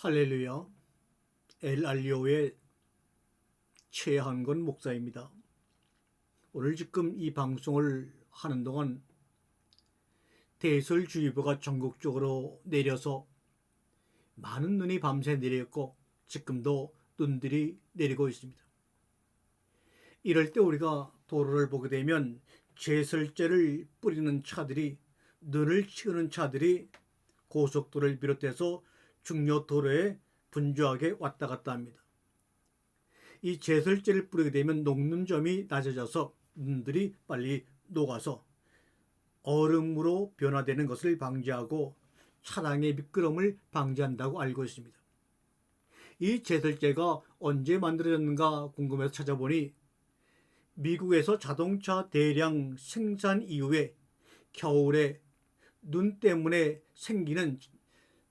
할렐루야, 엘알리오의 최한건 목사입니다. 오늘 지금 이 방송을 하는 동안 대설주의보가 전국적으로 내려서 많은 눈이 밤새 내렸고 지금도 눈들이 내리고 있습니다. 이럴 때 우리가 도로를 보게 되면 제설제를 뿌리는 차들이, 눈을 치우는 차들이 고속도로를 비롯해서 중요 도로에 분주하게 왔다 갔다 합니다. 이 제설제를 뿌리게 되면 녹는점이 낮아져서 눈들이 빨리 녹아서 얼음으로 변화되는 것을 방지하고 차량의 미끄럼을 방지한다고 알고 있습니다. 이 제설제가 언제 만들어졌는가 궁금해서 찾아보니 미국에서 자동차 대량 생산 이후에 겨울에 눈 때문에 생기는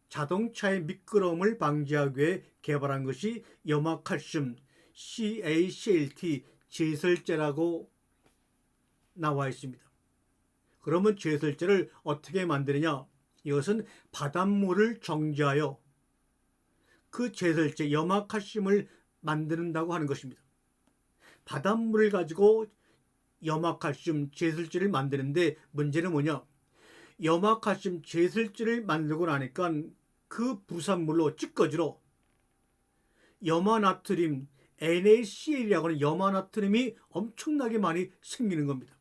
자동차의 미끄럼을 방지하기 위해 개발한 것이 염화칼슘 CaCl 제설제라고 나와 있습니다. 그러면 제설제를 어떻게 만드느냐? 이것은 바닷물을 정제하여 그 제설제 염화칼슘을 만든다고 하는 것입니다. 바닷물을 가지고 염화칼슘 제설제를 만드는데 문제는 뭐냐? 염화칼슘 제설제를 만들고 나니까 그 부산물로 찌꺼기로 염화나트륨 NaCl이라고 하는 염화나트륨이 엄청나게 많이 생기는 겁니다.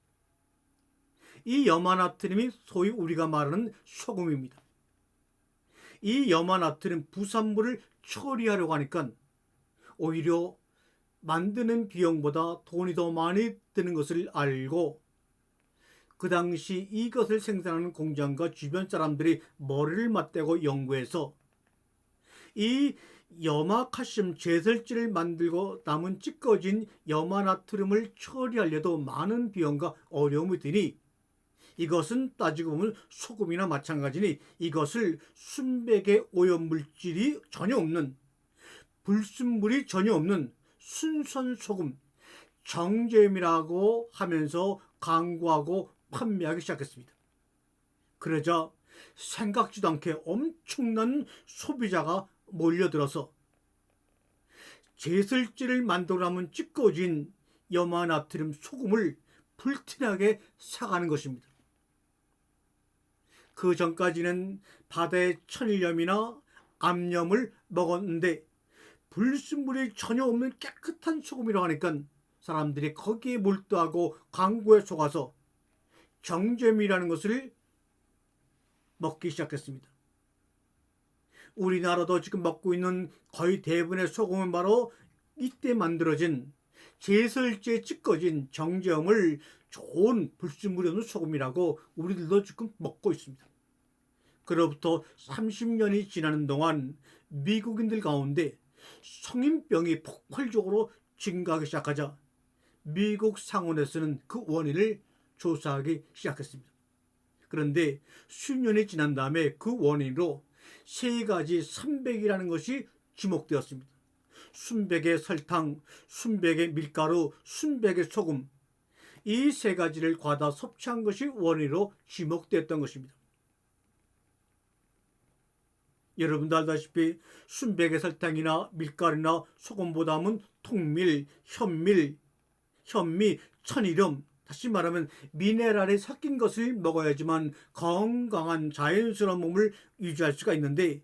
이 염화나트륨이 소위 우리가 말하는 소금입니다. 이 염화나트륨 부산물을 처리하려고 하니까 오히려 만드는 비용보다 돈이 더 많이 드는 것을 알고 그 당시 이것을 생산하는 공장과 주변 사람들이 머리를 맞대고 연구해서 이 염화칼슘 제설제를 만들고 남은 찌꺼진 염화나트륨을 처리하려도 많은 비용과 어려움이 드니 이것은 따지고 보면 소금이나 마찬가지니 이것을 순백의 오염물질이 전혀 없는 불순물이 전혀 없는 순선 소금 정제염이라고 하면서 광고하고 판매하기 시작했습니다. 그러자 생각지도 않게 엄청난 소비자가 몰려들어서 제설제를 만들어 남은 찌꺼진 염화나트륨 소금을 불티나게 사가는 것입니다. 그 전까지는 바다의 천일염이나 암염을 먹었는데 불순물이 전혀 없는 깨끗한 소금이라고 하니까 사람들이 거기에 몰두하고 광고에 속아서 정제염이라는 것을 먹기 시작했습니다. 우리나라도 지금 먹고 있는 거의 대부분의 소금은 바로 이때 만들어진 제설제 찌꺼진 정제염을 좋은 불순물이 없는 소금이라고 우리들도 지금 먹고 있습니다. 그로부터 30년이 지나는 동안 미국인들 가운데 성인병이 폭발적으로 증가하기 시작하자 미국 상원에서는 그 원인을 조사하기 시작했습니다. 그런데 수년이 지난 다음에 그 원인으로 세 가지 순백이라는 것이 지목되었습니다. 순백의 설탕, 순백의 밀가루, 순백의 소금, 이 세 가지를 과다 섭취한 것이 원인으로 지목되었던 것입니다. 여러분도 알다시피 순백의 설탕이나 밀가루나 소금보다는 통밀, 현미, 천일염, 다시 말하면 미네랄이 섞인 것을 먹어야지만 건강한 자연스러운 몸을 유지할 수가 있는데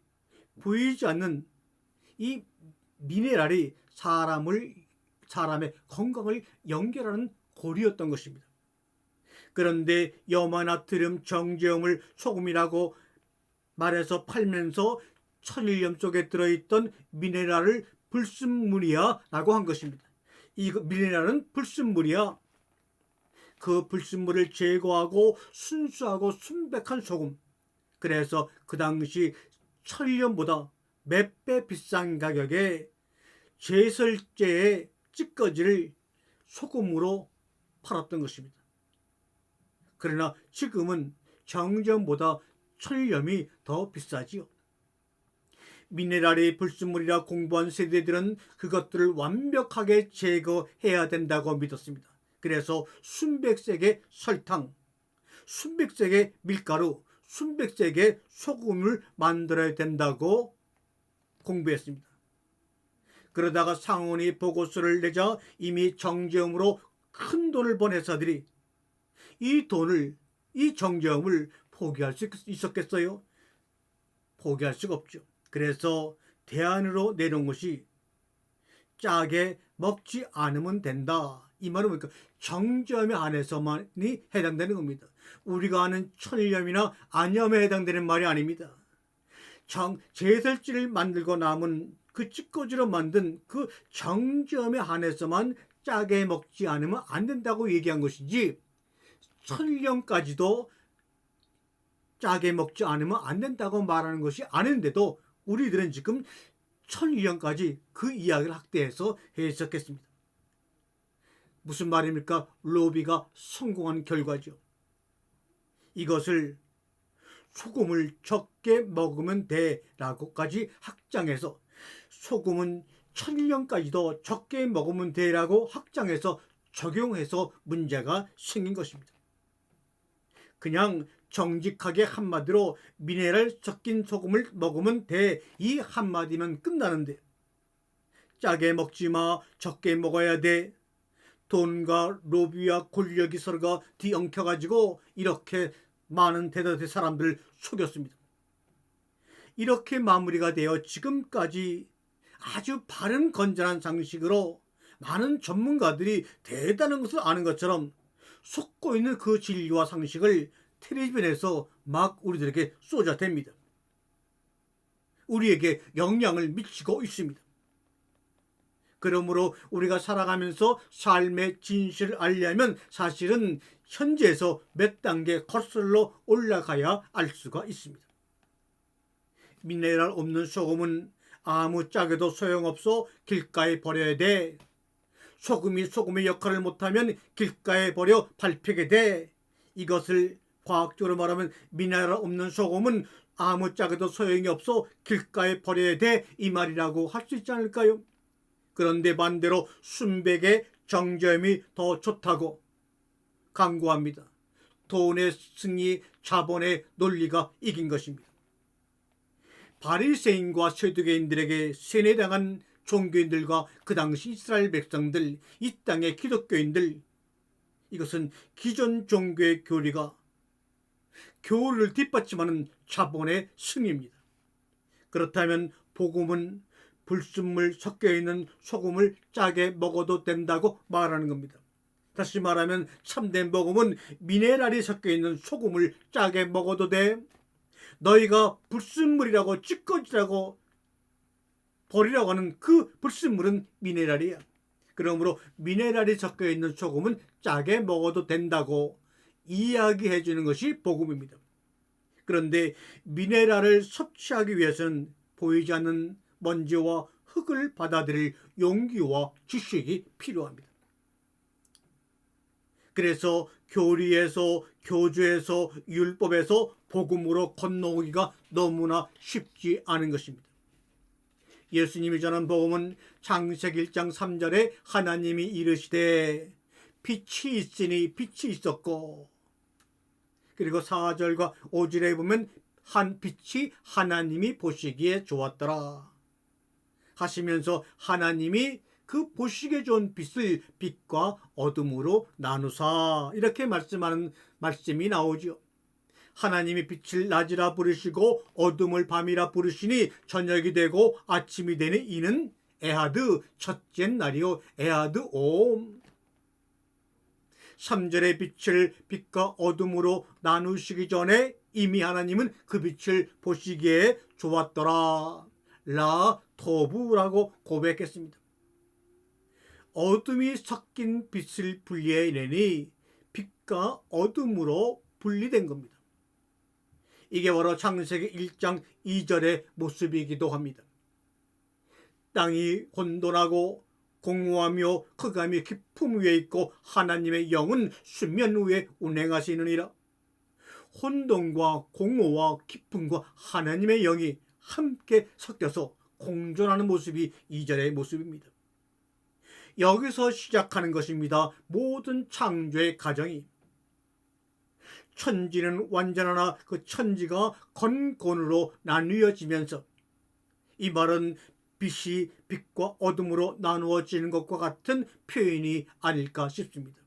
보이지 않는 이 미네랄이 사람의 건강을 연결하는 고리였던 것입니다. 그런데 염화나트륨 정제염을 소금이라고 말해서 팔면서 천일염 속에 들어있던 미네랄을 불순물이야 라고 한 것입니다. 이 미네랄은 불순물이야. 그 불순물을 제거하고 순수하고 순백한 소금. 그래서 그 당시 천일염보다 몇 배 비싼 가격에 제설제의 찌꺼기를 소금으로 팔았던 것입니다. 그러나 지금은 정제염보다 천일염이 더 비싸지요. 미네랄이 불순물이라 공부한 세대들은 그것들을 완벽하게 제거해야 된다고 믿었습니다. 그래서 순백색의 설탕, 순백색의 밀가루, 순백색의 소금을 만들어야 된다고 공부했습니다. 그러다가 상원이 보고서를 내자 이미 정제음으로 큰 돈을 번 회사들이 이 정제음을 포기할 수 있었겠어요? 포기할 수가 없죠. 그래서 대안으로 내놓은 것이 짜게 먹지 않으면 된다. 이 말은 뭐니까 정제염에 한해서만이 해당되는 겁니다. 우리가 아는 천일염이나 안염에 해당되는 말이 아닙니다. 제설지를 만들고 남은 그 찌꺼기로 만든 그 정제염에 한해서만 짜게 먹지 않으면 안 된다고 얘기한 것이지, 천일염까지도 짜게 먹지 않으면 안 된다고 말하는 것이 아닌데도 우리들은 지금 천일염까지 그 이야기를 확대해서 해석했습니다. 무슨 말입니까? 로비가 성공한 결과죠. 이것을 소금을 적게 먹으면 돼라고까지 확장해서, 소금은 천일염까지도 적게 먹으면 돼라고 확장해서 적용해서 문제가 생긴 것입니다. 그냥 정직하게 한마디로 미네랄 섞인 소금을 먹으면 돼, 이 한마디면 끝나는데, 짜게 먹지 마, 적게 먹어야 돼, 돈과 로비와 권력이 서로가 뒤엉켜가지고 이렇게 많은 대다수의 사람들을 속였습니다. 이렇게 마무리가 되어 지금까지 아주 바른 건전한 상식으로 많은 전문가들이 대단한 것을 아는 것처럼 속고 있는 그 진리와 상식을 텔레비전에서 막 우리들에게 쏟아댑니다. 우리에게 영향을 미치고 있습니다. 그러므로 우리가 살아가면서 삶의 진실을 알려면 사실은 현재에서 몇 단계 거슬러 올라가야 알 수가 있습니다. 미네랄 없는 소금은 아무 짜게도 소용없어 길가에 버려야 돼. 소금이 소금의 역할을 못하면 길가에 버려 밟히게 돼. 이것을 과학적으로 말하면 미네랄 없는 소금은 아무 짜게도 소용이 없어 길가에 버려야 돼, 이 말이라고 할 수 있지 않을까요? 그런데 반대로 순백의 정제염이 더 좋다고 강구합니다. 돈의 승리, 자본의 논리가 이긴 것입니다. 바리새인과 세두개인들에게 세뇌당한 종교인들과 그 당시 이스라엘 백성들, 이 땅의 기독교인들, 이것은 기존 종교의 교리가 교리를 뒷받침하는 자본의 승리입니다. 그렇다면 복음은 불순물 섞여있는 소금을 짜게 먹어도 된다고 말하는 겁니다. 다시 말하면 참된 복음은 미네랄이 섞여있는 소금을 짜게 먹어도 돼. 너희가 불순물이라고 찌꺼기라고 버리라고 하는 그 불순물은 미네랄이야. 그러므로 미네랄이 섞여있는 소금은 짜게 먹어도 된다고 이야기해 주는 것이 복음입니다. 그런데 미네랄을 섭취하기 위해서는 보이지 않는 먼지와 흙을 받아들일 용기와 지식이 필요합니다. 그래서 교리에서, 교주에서, 율법에서 복음으로 건너오기가 너무나 쉽지 않은 것입니다. 예수님이 전한 복음은 창세기 1장 3절에 하나님이 이르시되 빛이 있으니 빛이 있었고, 그리고 4절과 5절에 보면 한 빛이 하나님이 보시기에 좋았더라 하시면서 하나님이 그 보시기에 좋은 빛을 빛과 어둠으로 나누사, 이렇게 말씀하는 말씀이 나오죠. 하나님이 빛을 낮이라 부르시고 어둠을 밤이라 부르시니 저녁이 되고 아침이 되니 이는 에하드 첫째 날이요 에하드 옴. 3절의 빛을 빛과 어둠으로 나누시기 전에 이미 하나님은 그 빛을 보시기에 좋았더라 라 토부라고 고백했습니다. 어둠이 섞인 빛을 분리해내니 빛과 어둠으로 분리된 겁니다. 이게 바로 창세기 1장 2절의 모습이기도 합니다. 땅이 혼돈하고 공허하며 흑암이 깊음 위에 있고 하나님의 영은 수면 위에 운행하시느니라. 혼돈과 공허와 깊음과 하나님의 영이 함께 섞여서 공존하는 모습이 2절의 모습입니다. 여기서 시작하는 것입니다. 모든 창조의 과정이. 천지는 완전하나 그 천지가 건곤으로 나뉘어지면서 이 말은 빛이 빛과 어둠으로 나누어지는 것과 같은 표현이 아닐까 싶습니다.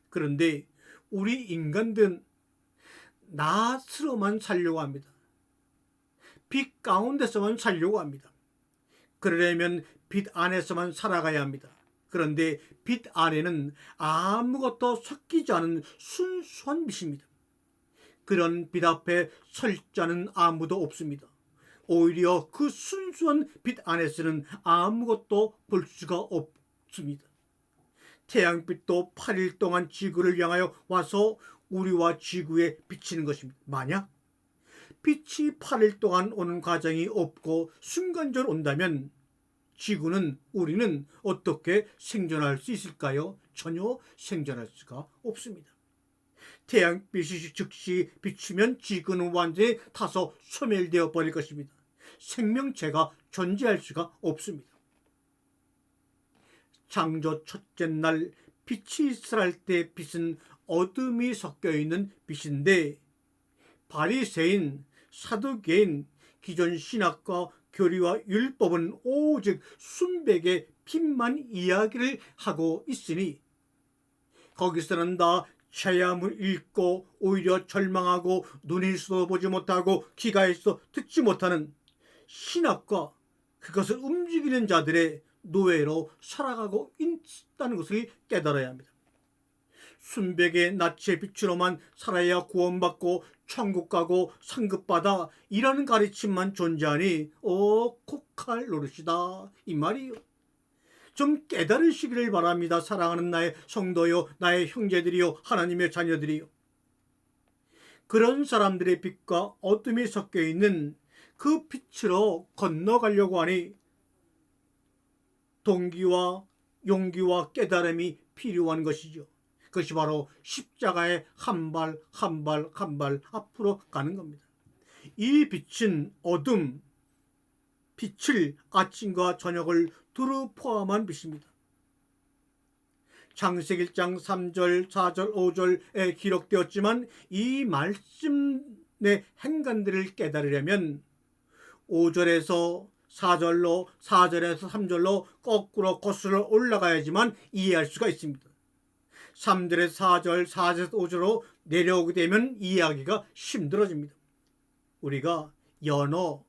그런데 우리 인간들은 나 스스로만 살려고 합니다. 빛 가운데서만 살려고 합니다. 그러려면 빛 안에서만 살아가야 합니다. 그런데 빛 안에는 아무것도 섞이지 않은 순수한 빛입니다. 그런 빛 앞에 설 자는 아무도 없습니다. 오히려 그 순수한 빛 안에서는 아무것도 볼 수가 없습니다. 태양빛도 8일 동안 지구를 향하여 와서 우리와 지구에 비치는 것입니다. 만약 빛이 8일 동안 오는 과정이 없고 순간적으로 온다면 지구는, 우리는 어떻게 생존할 수 있을까요? 전혀 생존할 수가 없습니다. 태양빛이 즉시 비추면 지구는 완전히 타서 소멸되어 버릴 것입니다. 생명체가 존재할 수가 없습니다. 창조 첫째 날 빛이 있을 때 빛은 어둠이 섞여 있는 빛인데, 바리새인, 사두개인, 기존 신학과 교리와 율법은 오직 순백의 빛만 이야기를 하고 있으니 거기서는 다 체험을 읽고 오히려 절망하고 눈이 있어도 보지 못하고 귀가 있어 듣지 못하는 신학과 그것을 움직이는 자들의 노예로 살아가고 있다는 것을 깨달아야 합니다. 순백의 낯의 빛으로만 살아야 구원받고 천국 가고 상급받아 이라는 가르침만 존재하니 코칼 노릇이다 이 말이요. 좀 깨달으시기를 바랍니다. 사랑하는 나의 성도요, 나의 형제들이요, 하나님의 자녀들이요. 그런 사람들의 빛과 어둠이 섞여 있는 그 빛으로 건너가려고 하니 동기와 용기와 깨달음이 필요한 것이죠. 그것이 바로 십자가의 한 발 한 발 한 발 앞으로 가는 겁니다. 이 빛은 어둠, 빛을 아침과 저녁을 두루 포함한 빛입니다. 창세기 1장 3절, 4절, 5절에 기록되었지만 이 말씀의 행간들을 깨달으려면 5절에서 4절로, 4절에서 3절로 거꾸로 거슬러 올라가야지만 이해할 수가 있습니다. 3절에서 4절, 4절에서 5절로 내려오게 되면 이해하기가 힘들어집니다. 우리가 연어,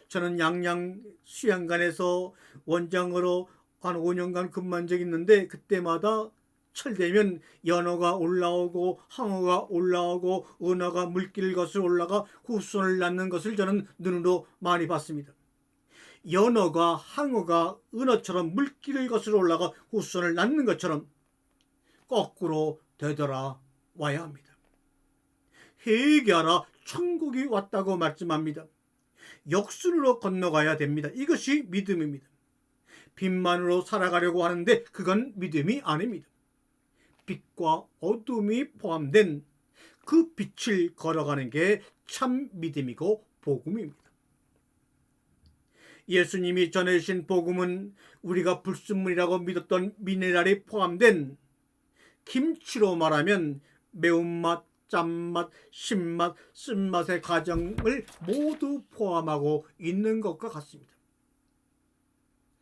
저는 양양 수양관에서 원장으로 한 5년간 근무한 적이 있는데 그때마다 철 되면 연어가 올라오고 항어가 올라오고 은어가 물길 거슬러 올라가 후손을 낳는 것을 저는 눈으로 많이 봤습니다. 연어가 항어가 은어처럼 물길을 거슬러 올라가 후손을 낳는 것처럼 거꾸로 되돌아와야 합니다. 회개하라, 천국이 왔다고 말씀합니다. 역순으로 건너가야 됩니다. 이것이 믿음입니다. 빛만으로 살아가려고 하는데 그건 믿음이 아닙니다. 빛과 어둠이 포함된 그 빛을 걸어가는 게 참 믿음이고 복음입니다. 예수님이 전해주신 복음은 우리가 불순물이라고 믿었던 미네랄이 포함된, 김치로 말하면 매운맛, 짠맛, 신맛, 쓴맛의 과정을 모두 포함하고 있는 것과 같습니다.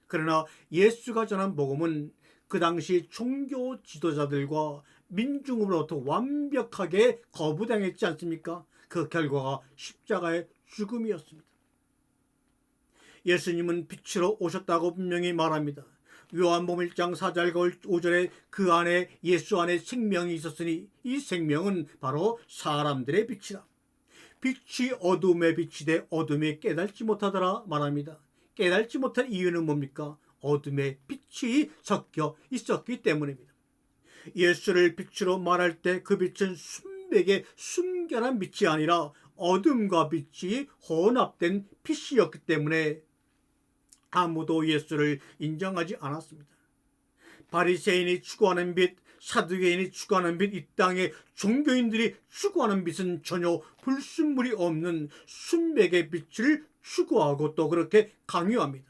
그러나 예수가 전한 복음은 그 당시 종교 지도자들과 민중으로부터 완벽하게 거부당했지 않습니까? 그 결과가 십자가의 죽음이었습니다. 예수님은 빛으로 오셨다고 분명히 말합니다. 요한복음 1장 4절 5절에 그 안에 예수 안에 생명이 있었으니 이 생명은 바로 사람들의 빛이라. 빛이 어둠에 비치되 어둠이 깨닫지 못하더라 말합니다. 깨닫지 못할 이유는 뭡니까? 어둠에 빛이 섞여 있었기 때문입니다. 예수를 빛으로 말할 때 그 빛은 순백의 순결한 빛이 아니라 어둠과 빛이 혼합된 빛이었기 때문에 아무도 예수를 인정하지 않았습니다. 바리새인이 추구하는 빛, 사두개인이 추구하는 빛, 이 땅의 종교인들이 추구하는 빛은 전혀 불순물이 없는 순백의 빛을 추구하고 또 그렇게 강요합니다.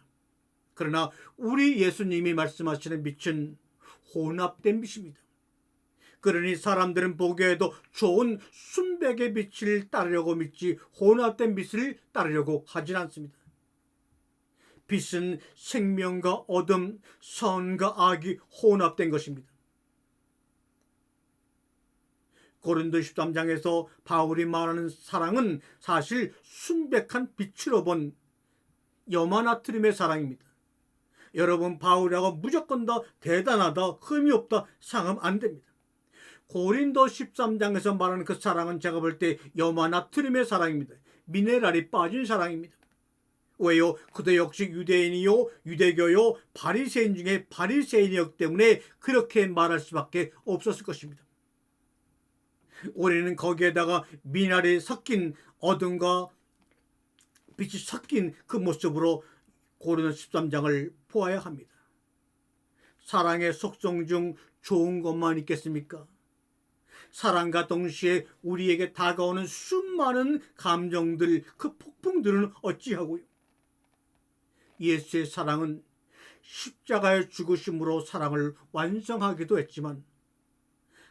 그러나 우리 예수님이 말씀하시는 빛은 혼합된 빛입니다. 그러니 사람들은 보기에도 좋은 순백의 빛을 따르려고 믿지 혼합된 빛을 따르려고 하진 않습니다. 빛은 생명과 어둠, 선과 악이 혼합된 것입니다. 고린도 13장에서 바울이 말하는 사랑은 사실 순백한 빛으로 본 염화나트륨의 사랑입니다. 여러분, 바울이라고 무조건 다 대단하다, 흠이 없다 생각하면 안 됩니다. 고린도 13장에서 말하는 그 사랑은 제가 볼 때 염화나트륨의 사랑입니다. 미네랄이 빠진 사랑입니다. 왜요? 그도 역시 유대인이요, 유대교요, 바리새인 중에 바리새인이었기 때문에 그렇게 말할 수밖에 없었을 것입니다. 우리는 거기에다가 미네랄이 섞인 어둠과 빛이 섞인 그 모습으로 고린도 13장을 보아야 합니다. 사랑의 속성 중 좋은 것만 있겠습니까? 사랑과 동시에 우리에게 다가오는 수많은 감정들, 그 폭풍들은 어찌하고요? 예수의 사랑은 십자가의 죽으심으로 사랑을 완성하기도 했지만,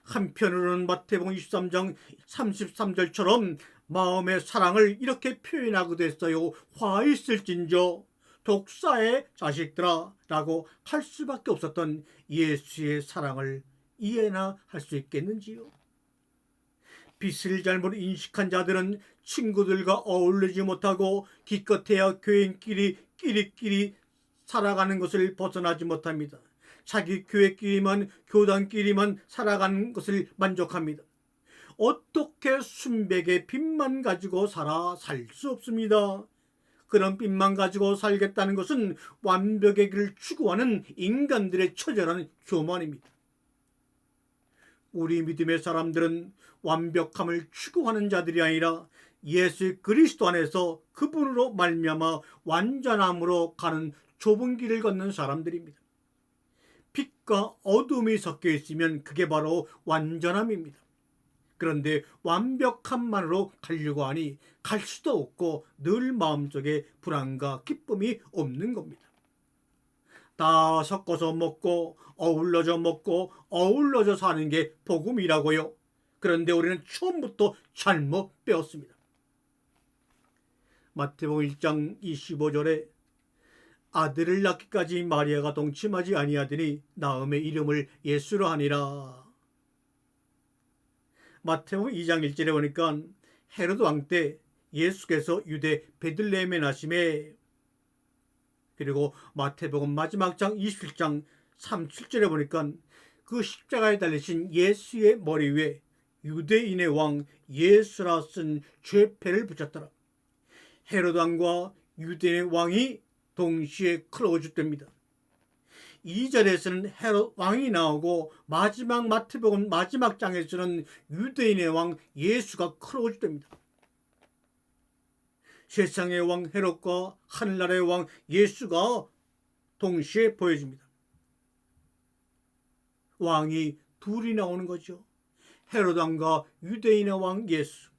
한편으로는 마태복음 23장 33절처럼 마음의 사랑을 이렇게 표현하기도 했어요. 화 있을진저 독사의 자식들아 라고 할 수밖에 없었던 예수의 사랑을 이해나 할 수 있겠는지요? 빛을 잘못 인식한 자들은 친구들과 어울리지 못하고 기껏해야 교인끼리 끼리끼리 살아가는 것을 벗어나지 못합니다. 자기 교회끼리만, 교단끼리만 살아가는 것을 만족합니다. 어떻게 순백의 빛만 가지고 살 수 없습니다. 그런 빛만 가지고 살겠다는 것은 완벽의 길을 추구하는 인간들의 처절한 교만입니다. 우리 믿음의 사람들은 완벽함을 추구하는 자들이 아니라 예수 그리스도 안에서 그분으로 말미암아 완전함으로 가는 좁은 길을 걷는 사람들입니다. 빛과 어둠이 섞여 있으면 그게 바로 완전함입니다. 그런데 완벽함만으로 가려고 하니 갈 수도 없고 늘 마음속에 불안과 기쁨이 없는 겁니다. 다 섞어서 먹고 어울러져 사는 게 복음이라고요. 그런데 우리는 처음부터 잘못 배웠습니다. 마태복음 1장 25절에 아들을 낳기까지 마리아가 동침하지 아니하더니 나음의 이름을 예수로 하니라. 마태복음 2장 1절에 보니까 헤로드 왕 때 예수께서 유대 베들레헴에 나심에, 그리고 마태복음 마지막 장 27장 37절에 보니까 그 십자가에 달리신 예수의 머리 위에 유대인의 왕 예수라 쓴 죄패를 붙였더라. 헤로드 왕과 유대인의 왕이 동시에 크로즈됩니다. 2절에서는 헤롯 왕이 나오고 마태복음 마지막 장에서는 유대인의 왕 예수가 크로즈됩니다. 세상의 왕 헤롯과 하늘나라의 왕 예수가 동시에 보여집니다. 왕이 둘이 나오는 거죠. 헤롯 왕과 유대인의 왕 예수.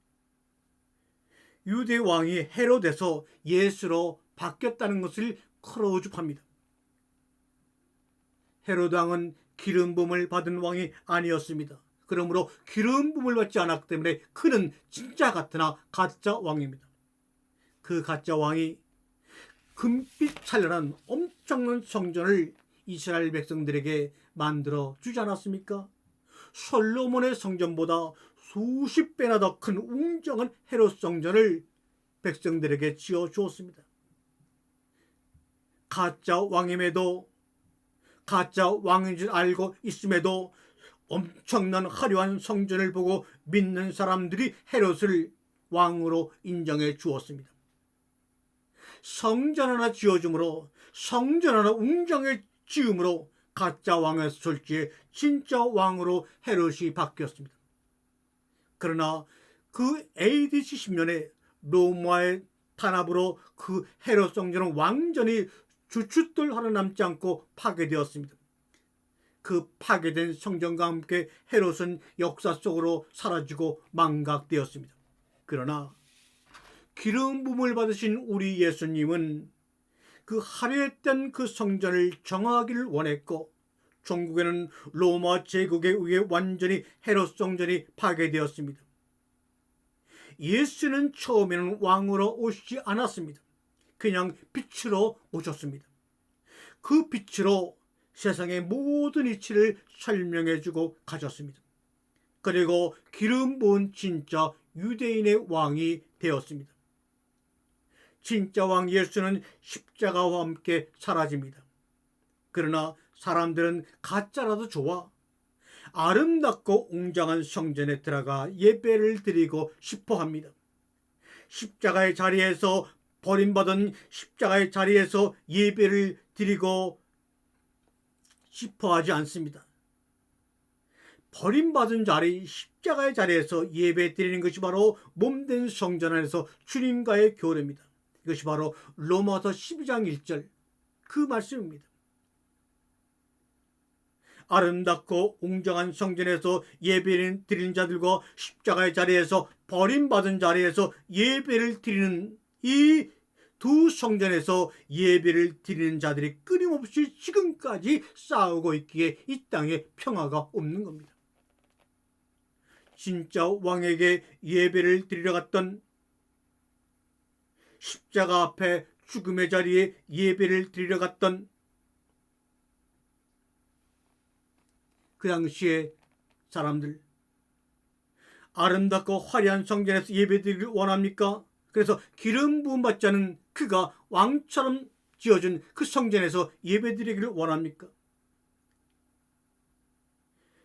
유대 왕이 헤롯에서 예수로 바뀌었다는 것을 크로즈합니다. 헤롯 왕은 기름 부음을 받은 왕이 아니었습니다. 그러므로 기름 부음을 받지 않았기 때문에 그는 진짜 같으나 가짜 왕입니다. 그 가짜 왕이 금빛 찬란한 엄청난 성전을 이스라엘 백성들에게 만들어 주지 않았습니까? 솔로몬의 성전보다 수십 배나 더 큰 웅장한 헤롯 성전을 백성들에게 지어 주었습니다. 가짜 왕임에도, 가짜 왕인 줄 알고 있음에도 엄청난 화려한 성전을 보고 믿는 사람들이 헤롯을 왕으로 인정해 주었습니다. 성전 하나 지어줌으로, 성전 하나 웅장하게 지음으로 가짜 왕에서 졸지에 진짜 왕으로 헤롯이 바뀌었습니다. 그러나 그 AD 70년에 로마의 탄압으로 그 헤롯 성전은 완전히 주춧돌 하나 남지 않고 파괴되었습니다. 그 파괴된 성전과 함께 헤롯은 역사 속으로 사라지고 망각되었습니다. 그러나 기름 부음을 받으신 우리 예수님은 그 화려했던 그 성전을 정하기를 원했고 전국에는 로마 제국에 의해 완전히 헤롯 성전이 파괴되었습니다. 예수는 처음에는 왕으로 오시지 않았습니다. 그냥 빛으로 오셨습니다. 그 빛으로 세상의 모든 이치를 설명해주고 가셨습니다. 그리고 기름 부은 진짜 유대인의 왕이 되었습니다. 진짜 왕 예수는 십자가와 함께 사라집니다. 그러나 사람들은 가짜라도 좋아 아름답고 웅장한 성전에 들어가 예배를 드리고 싶어 합니다. 십자가의 자리에서 버림받은 십자가의 자리에서 예배를 드리고 싶어 하지 않습니다. 버림받은 자리, 십자가의 자리에서 예배 드리는 것이 바로 몸된 성전 안에서 주님과의 교례입니다. 이것이 바로 로마서 12장 1절 그 말씀입니다. 아름답고 웅장한 성전에서 예배를 드리는 자들과 십자가의 자리에서 버림받은 자리에서 예배를 드리는 이 두 성전에서 예배를 드리는 자들이 끊임없이 지금까지 싸우고 있기에 이 땅에 평화가 없는 겁니다. 진짜 왕에게 예배를 드리러 갔던 십자가 앞에 죽음의 자리에 예배를 드리러 갔던 그 당시에 사람들, 아름답고 화려한 성전에서 예배드리길 원합니까? 그래서 기름 부음 받지 않은 그가 왕처럼 지어준 그 성전에서 예배드리기를 원합니까?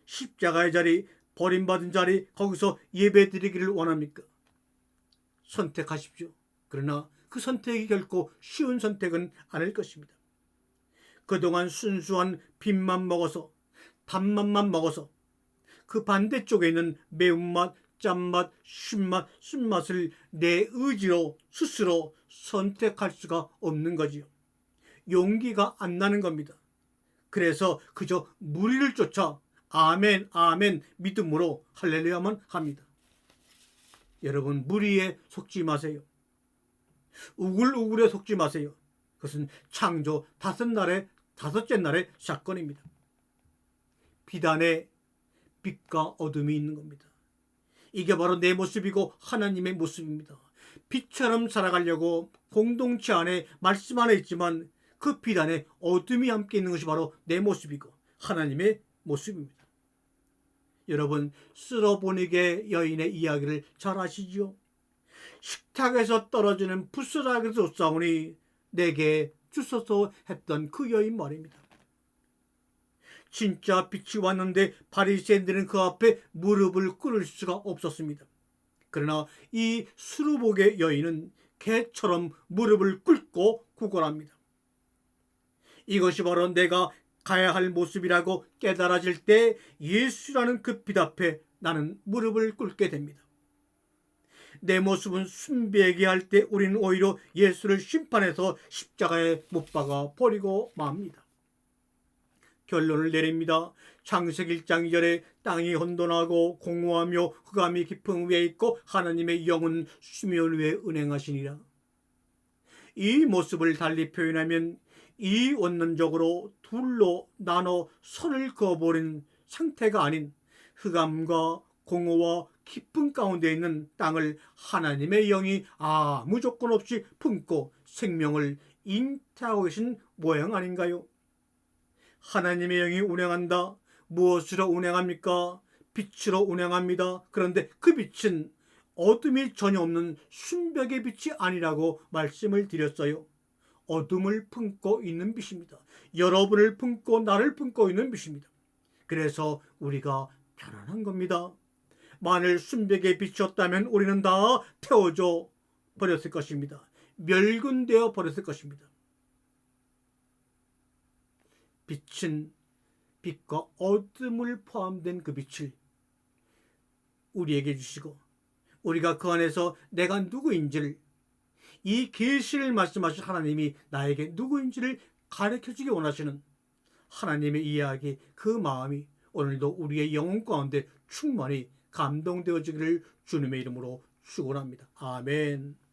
십자가의 자리, 버림받은 자리, 거기서 예배드리기를 원합니까? 선택하십시오. 그러나 그 선택이 결코 쉬운 선택은 아닐 것입니다. 그동안 순수한 빛만 먹어서, 단맛만 먹어서 그 반대쪽에 있는 매운맛, 짠맛, 신맛, 쓴맛을 내 의지로 스스로 선택할 수가 없는 거지요. 용기가 안 나는 겁니다. 그래서 그저 무리를 쫓아 아멘 아멘 믿음으로 할렐루야만 합니다. 여러분, 무리에 속지 마세요. 우글우글에 속지 마세요. 그것은 창조 다섯째 날의 사건입니다. 비단에 빛과 어둠이 있는 겁니다. 이게 바로 내 모습이고 하나님의 모습입니다. 빛처럼 살아가려고 공동체 안에 말씀 안에 있지만 그 빛 안에 어둠이 함께 있는 것이 바로 내 모습이고 하나님의 모습입니다. 여러분, 쓸어보니게 여인의 이야기를 잘 아시지요? 식탁에서 떨어지는 부스러기를 쫓아오니 내게 주소서 했던 그 여인 말입니다. 진짜 빛이 왔는데 바리새인들은 그 앞에 무릎을 꿇을 수가 없었습니다. 그러나 이 수르복의 여인은 개처럼 무릎을 꿇고 구걸합니다. 이것이 바로 내가 가야 할 모습이라고 깨달아질 때 예수라는 그 빛 앞에 나는 무릎을 꿇게 됩니다. 내 모습은 순비하게 할 때 우리는 오히려 예수를 심판해서 십자가에 못 박아 버리고 맙니다. 결론을 내립니다. 창세기 1장 2절에 땅이 혼돈하고 공허하며 흑암이 깊은 위에 있고 하나님의 영은 수면 위에 운행하시니라. 이 모습을 달리 표현하면 이 원론적으로 둘로 나눠 선을 그어버린 상태가 아닌 흑암과 공허와 깊은 가운데 있는 땅을 하나님의 영이 아무 조건 없이 품고 생명을 잉태하고 계신 모양 아닌가요? 하나님의 영이 운행한다. 무엇으로 운행합니까? 빛으로 운행합니다. 그런데 그 빛은 어둠이 전혀 없는 순백의 빛이 아니라고 말씀을 드렸어요. 어둠을 품고 있는 빛입니다. 여러분을 품고 나를 품고 있는 빛입니다. 그래서 우리가 편안한 겁니다. 만일 순백의 빛이었다면 우리는 다 태워져 버렸을 것입니다. 멸군되어 버렸을 것입니다. 빛은 빛과 어둠을 포함된 그 빛을 우리에게 주시고 우리가 그 안에서 내가 누구인지를 이 계시를 말씀하신 하나님이 나에게 누구인지를 가르쳐주기 원하시는 하나님의 이야기, 그 마음이 오늘도 우리의 영혼 가운데 충만히 감동되어지기를 주님의 이름으로 축원합니다. 아멘.